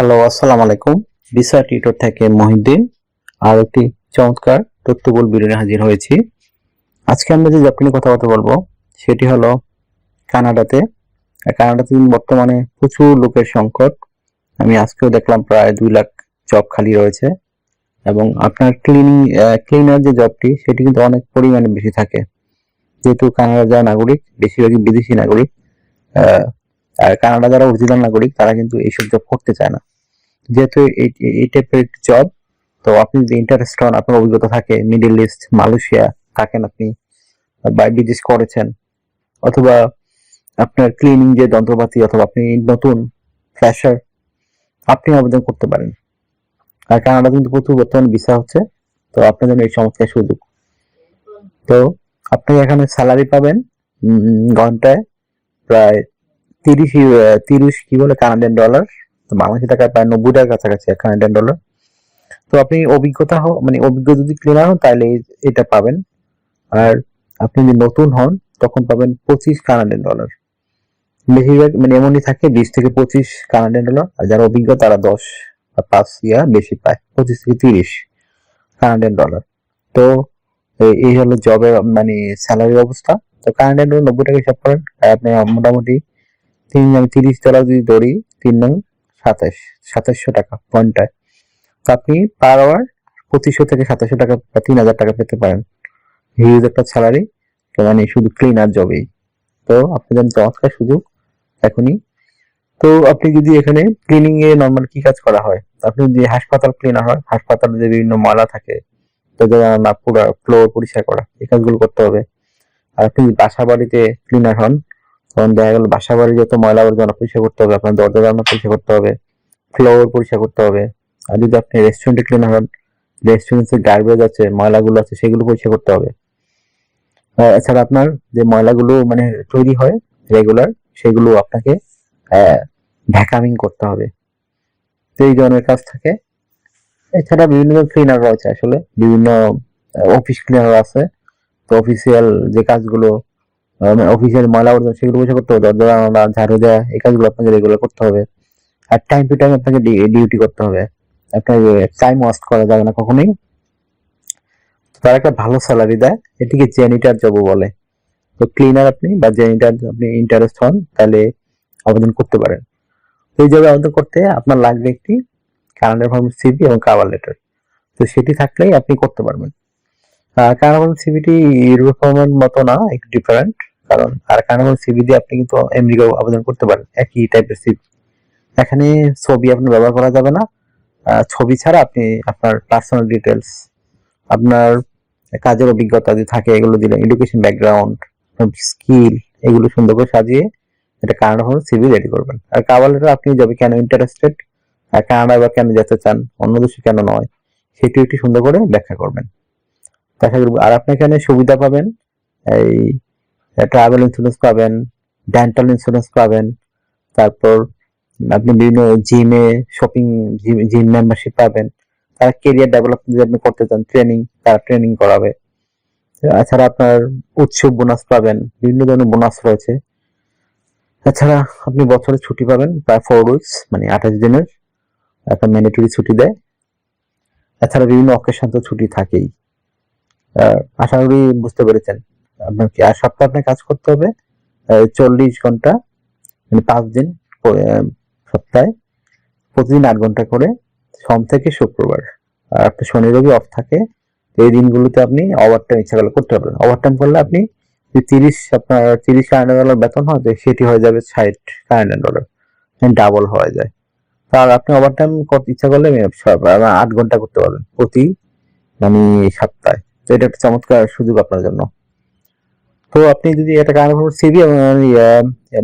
Hello, আসসালামু আলাইকুম। Visa tutor থেকে মহিউদ্দিন আর একটি চমৎকার তথ্যবহুল ভিডিও নিয়ে হাজির হয়েছি। আজকে আমরা যে জবটি নিয়ে কথাবার্তা বলবো সেটি হলো কানাডাতে। কানাডাতে বর্তমানে প্রচুর লোকের সংকট। আমি আজকেও দেখলাম প্রায় 2 লাখ জব খালি রয়েছে এবং আপনার ক্লিনার যে জবটি সেটি কিন্তু অনেক পরিমাণে বেশি থাকে, যেহেতু কানাডার যারা নাগরিক বেশিরভাগই বিদেশি নাগরিক। আর কানাডা যারা অরিজিনাল নাগরিক তারা কিন্তু এইসব জব করতে চায় না, যেহেতু এই টাইপের একটি জব। তো আপনি যদি ইন্টারেস্ট হন, আপনার অভিজ্ঞতা থাকে, মিডল ইস্ট মালয়েশিয়া থাকেন আপনি বা বিদেশ করেছেন, অথবা আপনার ক্লিনিং যে যন্ত্রপাতি, অথবা আপনি নতুন ফ্রেশার, আপনি আবেদন করতে পারেন। আর কানাডা কিন্তু প্রচুর বর্তমানে ভিসা হচ্ছে, তো আপনার জন্য এই চমৎকার সুযোগ। তো আপনি এখানে স্যালারি পাবেন ঘন্টায় প্রায় 30 কি বলে কানাডিয়ান ডলার, তো বাংলাদেশি টাকায় প্রায় 90 টাকার কাছাকাছি কানাডিয়ান ডলার। তো আপনি অভিজ্ঞ যদি ক্লিনার হন তাহলে এটা পাবেন। আর আপনি যদি নতুন হন তখন পাবেন 25 কানাডিয়ান ডলার। বেশিরভাগ এমনই থাকে 20 থেকে 25 কানাডিয়ান ডলার, আর যারা অভিজ্ঞ তারা 10 বা 5 বেশি পায়, 25 থেকে 30 কানাডিয়ান ডলার। তো এই হলো জবের স্যালারির অবস্থা। তো কানাডিয়ান ডলার 90 টাকা হিসাব করেন, আর আপনি মোটামুটি $30 যদি ধরি, 3 নং 2700 টাকা ঘন্টায়। তো আপনি পার আওয়ার 2500 থেকে 2700 টাকা বা 3000 টাকা পেতে পারেন। হিউজ একটা স্যালারি, শুধু ক্লিনার জবেই। তো আপনাদের চমৎকার সুযোগ এখনই। তো আপনি যদি এখানে ক্লিনিং এ নর্মাল কি কাজ করা হয়, আপনি যদি হাসপাতাল ক্লিনার হয়, হাসপাতালে যে বিভিন্ন ময়লা থাকে তো না পুরো ফ্লোর পরিষ্কার করা, এই কাজগুলো করতে হবে। আর আপনি যদি বাসা বাড়িতে ক্লিনার হন, তখন দেখা গেল বাসা বাড়ি যত ময়লা আবর্জনা পরিষ্কার করতে হবে, আপনার দরজা জানালা পরিষ্কার করতে হবে, ফ্লোর পরিষ্কার করতে হবে। আর যদি আপনি রেস্টুরেন্টে ক্লিনার হন, রেস্টুরেন্টে গার্বেজ আছে, ময়লাগুলো আছে, সেগুলো পরিষ্কার করতে হবে। এছাড়া আপনার যে ময়লাগুলো তৈরি হয় রেগুলার, সেগুলো আপনাকে ভ্যাকামিং করতে হবে। তো এই ধরনের কাজ থাকে। এছাড়া বিভিন্ন ক্লিনার রয়েছে, আসলে বিভিন্ন অফিস ক্লিনার আছে। তো অফিসিয়াল যে কাজগুলো, অফিসিয়াল ময়লা আবর্জনা সেগুলো পরিষ্কার করতে হবে, দরজা জানালা ঝাড়ু দেওয়া, এই কাজগুলো আপনাকে রেগুলার করতে হবে। আর টাইম টু টাইম আপনাকে ডিউটি করতে হবে, আপনাকে টাইম ওয়েস্ট করা যাবে না কখনোই। তার একটা ভালো স্যালারি দেয়, এটিকে জেনিটার জব বলে। তো ক্লিনার আপনি বা জেনিটার আপনি ইন্টারেস্ট হন তাহলে আবেদন করতে পারেন। এই জবে আবেদন করতে আপনার লাগবে একটি কানাডা ফর্ম সিভি এবং কভার লেটার। তো সেটি থাকলেই আপনি করতে পারবেন। কানাডা ফর্ম সিভিটি ইউরোপ ফর্মের মতো না, একটু ডিফারেন্ট। কারণ আর কানাডা ফর্ম সিভি দিয়ে আপনি কিন্তু আমেরিকাও আবেদন করতে পারেন, একই টাইপের সিভি। এখানে ছবি আপনার ব্যবহার করা যাবে না। ছবি ছাড়া আপনি আপনার পার্সোনাল ডিটেলস, আপনার কাজের অভিজ্ঞতা যদি থাকে এগুলো দিলেন, এডুকেশন ব্যাকগ্রাউন্ড, স্কিল, এগুলো সুন্দর করে সাজিয়ে এটা কানাডা ফর্ম সিভি রেডি করবেন। আর কভার লেটার আপনি যাবে কেন ইন্টারেস্টেড, কানাডা বা কেন যেতে চান, অন্য দেশে কেন নয়, সেটি একটি সুন্দর করে ব্যাখ্যা করবেন। আর আপনি এখানে সুবিধা পাবেন, এই ট্রাভেল ইন্স্যুরেন্স পাবেন, ডেন্টাল ইন্স্যুরেন্স পাবেন, তারপর আপনি বিভিন্ন জিম মেম্বারশিপ পাবেন। তারা কেরিয়ার ডেভেলপমেন্ট যদি আপনি করতে চান, তারা ট্রেনিং করাবে। এছাড়া আপনার উৎসব বোনাস পাবেন, বিভিন্ন ধরনের বোনাস রয়েছে। এছাড়া আপনি বছরে ছুটি পাবেন প্রায় 4 উইকস, 28 দিনের একটা ম্যান্ডেটরি ছুটি দেয়। এছাড়া বিভিন্ন অকেশন তো ছুটি থাকেই। আশা করি বুঝতে পেরেছেন। আপনাকে আর সপ্তাহে আপনার কাজ করতে হবে 40 ঘন্টা, 5 দিন সপ্তাহে, প্রতিদিন 8 ঘন্টা করে, সোম থেকে শুক্রবার। আর আপনার শনি রবি অফ থাকে। এই দিনগুলোতে আপনি ওভারটাইম ইচ্ছা করলে করতে পারবেন। ওভারটাইম করলে আপনি আপনার 30 কানাডিয়ান ডলার বেতন হয়, সেটি হয়ে যাবে 60 কানাডিয়ান ডলার, ডাবল হয়ে যায়। আর আপনি ওভারটাইম করতে ইচ্ছা করলে 8 ঘন্টা করতে পারবেন প্রতি সপ্তাহে। তো এটা একটা চমৎকার সুযোগ আপনার জন্য। তো আপনি যদি এটা কানাডা সিভি এবং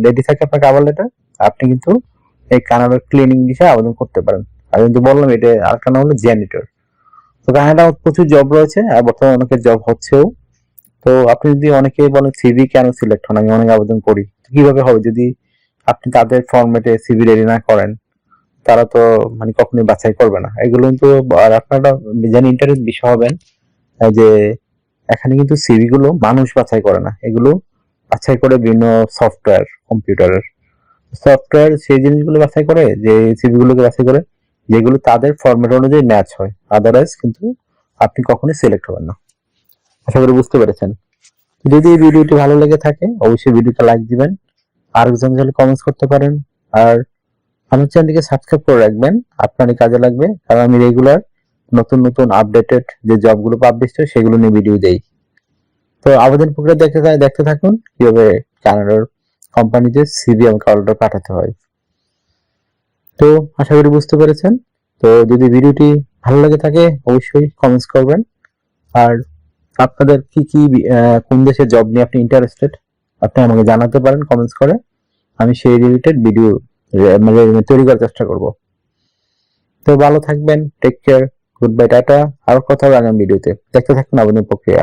রেডি থাকে আপনার কভার লেটার, আপনি কিন্তু এই কানাডার ক্লিনিং বিষয়ে আবেদন করতে পারেন। আমি কিন্তু বললাম এটা আরেকটা নাম হলো জ্যানিটর। তো কানাডা প্রচুর জব রয়েছে, আর বর্তমানে অনেকের জব হচ্ছেও। তো আপনি যদি অনেকে বলেন সিভি কেন সিলেক্ট হন, আমি অনেক আবেদন করি, কিভাবে হবে যদি আপনি তাদের ফরম্যাটে সিভি রেডি না করেন? তারা তো কখনোই বাছাই করবে না এগুলো। কিন্তু আর আপনারা জানি ইন্টারেস্ট বিষয় হবেন যে এখানে কিন্তু সিভি গুলো মানুষ বাছাই করে না, এগুলো বাছাই করে বিভিন্ন কম্পিউটারের সফটওয়্যার সেই জিনিসগুলো বাছাই করে, যে সিভি গুলোকে বাছাই করে যেগুলো তাদের ফরম্যাট অনুযায়ী ম্যাচ হয়, আদারওয়াইজ কিন্তু আপনি কখনোই সিলেক্ট হবেন না। আশা করি বুঝতে পেরেছেন। যদি এই ভিডিওটি ভালো লেগে থাকে অবশ্যই ভিডিওটা লাইক দিবেন, আরেকজন চাইলে কমেন্টস করতে পারেন, আর আমার চ্যানেলটিকে সাবস্ক্রাইব করে রাখবেন, আপনারই কাজে লাগবে, কারণ আমি রেগুলার নতুন নতুন আপডেটেড যে জবগুলো পাবলিশ হয় সেগুলো নিয়ে ভিডিও দেই। তো আবেদন প্রক্রিয়া দেখতে থাকুন কিভাবে কানাডার কোম্পানিতে সিভি এবং কল লেটার পাঠাতে হয়। তো আশা করি বুঝতে পেরেছেন। তো যদি ভিডিওটি ভালো লাগে থাকে অবশ্যই কমেন্টস করবেন, আর আপনাদের কি কি কোন দেশের জব নিয়ে আপনি ইন্টারেস্টেড আপনি আমাকে জানাতে পারেন কমেন্টস করে, আমি সেই রিলেটেড ভিডিও তৈরি করার চেষ্টা করব। তো ভালো থাকবেন, take care, good bye, tata. আর কথা হবে আগামী ভিডিওতে। দেখতে থাকুন আবেদন প্রক্রিয়া।